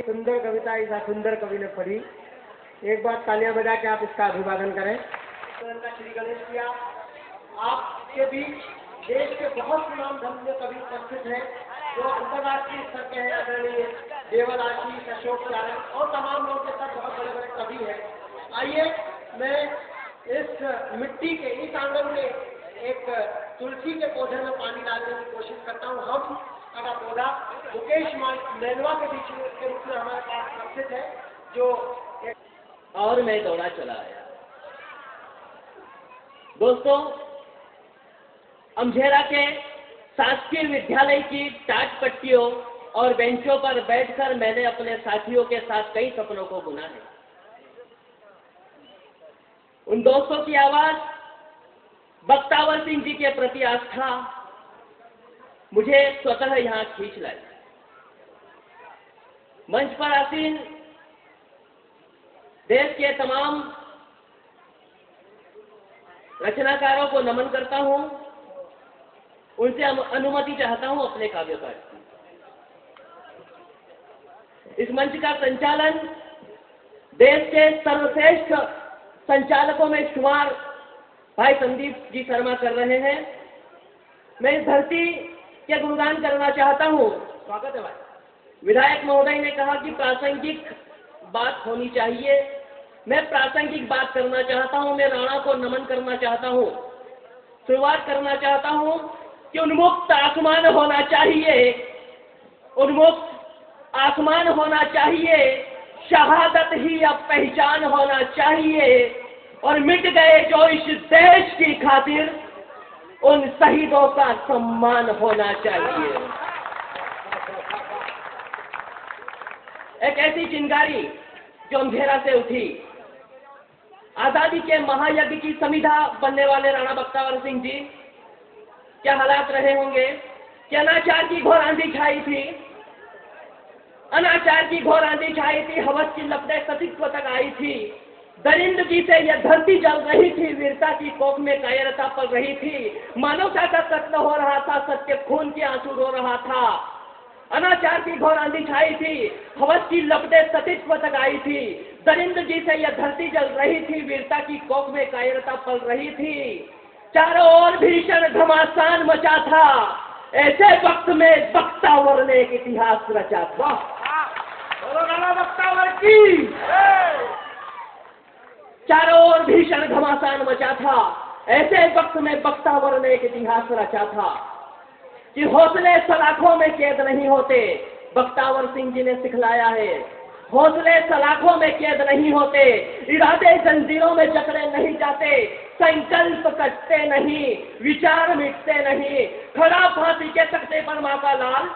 सुंदर कविता इस सुंदर कवि ने पढ़ी। एक बार तालियां बजा के आप इसका अभिवादन करें। श्री गणेश किया आपके बीच देश के बहुत सुनामधन्य कवि उपस्थित हैं जो अंतर्राष्ट्रीय स्तर के हैं। आदरणीय देवल आशीष, अशोक चारण और तमाम लोग के साथ बहुत बड़े बड़े कवि हैं। आइए मैं इस मिट्टी के इस आंगन में एक तुलसी के पौधे में पानी डालने की कोशिश करता हूँ। हम का पौधा मुकेश मैनवा के बीच के रूप में हमारे पास उपस्थित है जो और मैं दौड़ा चला आया। दोस्तों, अमझेरा के शासकीय विद्यालय की टाट पट्टियों और बेंचों पर बैठकर मैंने अपने साथियों के साथ कई सपनों को बुना है। उन दोस्तों की आवाज, बख्तावर सिंह जी के प्रति आस्था मुझे स्वतः यहां खींच लाई। मंच पर आसीन देश के तमाम रचनाकारों को नमन करता हूं, उनसे अनुमति चाहता हूं अपने काव्य पाठ की। इस मंच का संचालन देश के सर्वश्रेष्ठ संचालकों में शुमार भाई संदीप जी शर्मा कर रहे हैं। मैं इस धरती के गुणगान करना चाहता हूं। स्वागत है भाई। विधायक महोदय ने कहा कि प्रासंगिक बात होनी चाहिए। मैं प्रासंगिक बात करना चाहता हूं। मैं राणा को नमन करना चाहता हूं। शुरुआत करना चाहता हूं कि उन्मुक्त आसमान होना चाहिए, उन्मुक्त आसमान होना चाहिए, शहादत ही अब पहचान होना चाहिए और मिट गए जो इस देश की खातिर उन शहीदों का सम्मान होना चाहिए। एक ऐसी चिंगारी जो अमझेरा से उठी, आजादी के महायज्ञ की समिधा बनने वाले राणा बख्तावर सिंह जी, क्या हालात रहे होंगे कि अनाचार की घोर आंधी छाई थी, अनाचार की घोर आंधी छाई थी, हवस की लपटें सतीत्व तक आई थी, दरिंदगी से यह धरती जल रही थी, वीरता की कोख में कायरता पल रही थी, मानवता का कत्ल हो रहा था, सत्य खून के आंसू रो रहा था। अनाचार की घोर आंधी छाई थी, हवस की लपटें सतीत्व तक आई थी, दरिंदगी से यह धरती जल रही थी, वीरता की कोख में कायरता पल रही थी, चारों ओर भीषण घमासान मचा था। ऐसे वक्त में बख्तावर ने एक इतिहास रचा था। राणा बख्तावर की चारों ओर भीषण घमासान मचा था। ऐसे वक्त में बख्तावर ने एक इतिहास रचा था कि हौसले सलाखों में कैद नहीं होते। बख्तावर सिंह जी ने सिखलाया है, हौसले सलाखों में कैद नहीं होते, इरादे जंजीरों में जकड़े नहीं जाते, संकल्प कटते नहीं, विचार मिटते नहीं। खड़ा फांसी के तख्ते पर माँ का लाल,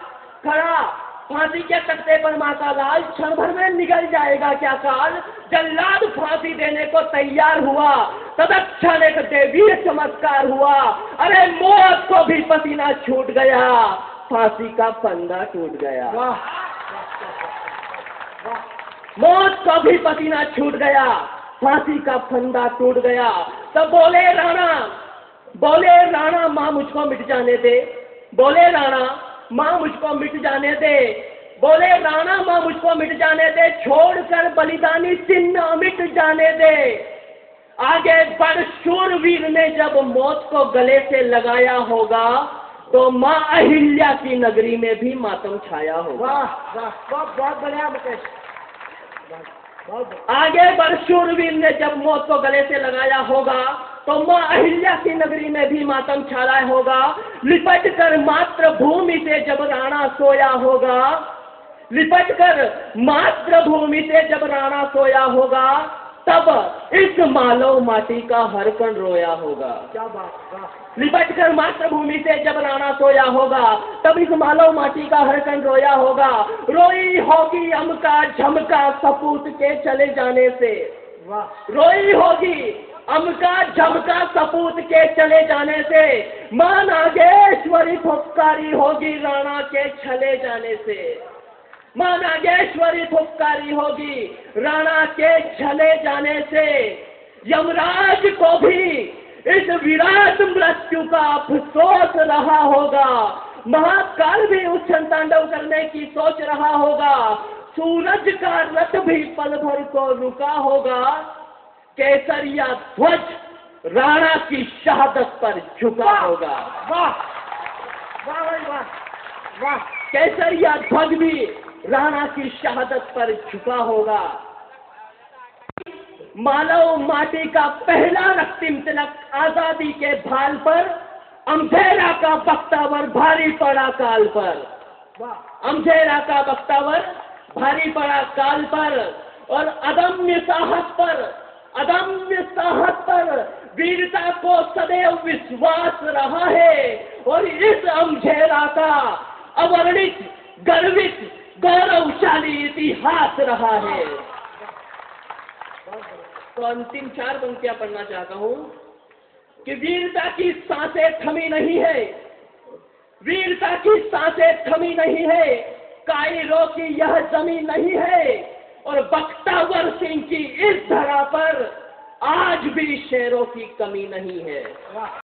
खड़ा फांसी के तख्ते पर माँ का लाल, क्षण भर में निकल जाएगा क्या काल। जल्लाद फांसी देने को तैयार हुआ, तत्क्षण एक दैवीय चमत्कार हुआ। अरे मौत को भी पसीना छूट गया, फांसी का फंदा टूट गया। मौत को भी पसीना छूट गया, फांसी का फंदा टूट गया। तब बोले राणा माँ मुझको मिट जाने दे, बोले राणा माँ मुझको मिट जाने दे, बोले राणा माँ मुझको मिट जाने दे, छोड़कर बलिदानी चिन्ह मिट जाने दे। आगे बढ़ शूरवीर ने जब मौत को गले से लगाया होगा तो माँ अहिल्या की नगरी में भी मातम छाया होगा। वाह वाह, बहुत बढ़िया मुकेश। आगे बढ़ शूरवीर ने जब मौत को गले से लगाया होगा तो माँ अहिल्या की नगरी में भी मातम छाया होगा। लिपट कर मातृभूमि से जब राणा सोया होगा, लिपट कर मातृभूमि से जब राणा सोया होगा, तब इस मालव माटी का हर कण रोया होगा। क्या बात। लिपट कर मातृभूमि से जब राणा सोया होगा, तब इस मालव माटी का हर कण रोया होगा। रोई होगी अमका झमका सपूत के चले जाने से, रोई होगी अमका झमका सपूत के चले जाने से। मां नागेश्वरी फुफकारी होगी राणा के चले जाने से, मां नागेश्वरी फुफकारी होगी राणा के चले जाने से। यमराज को भी इस विराट मृत्यु का अफसोस रहा होगा, महाकाल भी उच्छन तांडव करने की सोच रहा होगा। सूरज का रथ भी पल भर को रुका होगा, केसरिया ध्वज राणा की शहादत पर झुका होगा। वाह वाह भाई वाह वाह। केसरिया ध्वज भी राणा की शहादत पर झुका होगा। मानव माटी का पहला रक्तिम तिलक आजादी के भाल पर, अमझेरा का बख्तावर भारी पड़ा काल पर। अमझेरा का बख्तावर भारी पड़ा काल पर, और अदम्य साहस पर, अदम्य साहस पर वीरता को सदैव विश्वास रहा है। और इस अमझेरा का अवर्णित, गर्वित, गौरवशाली इतिहास रहा है। तो अंतिम 4 पंक्तियां पढ़ना चाहता हूं कि वीरता की सांसें थमी नहीं है, वीरता की सांसें थमी नहीं है, कायरों की यह जमीन नहीं है, और बख्तावर सिंह की इस धरा पर आज भी शेरों की कमी नहीं है।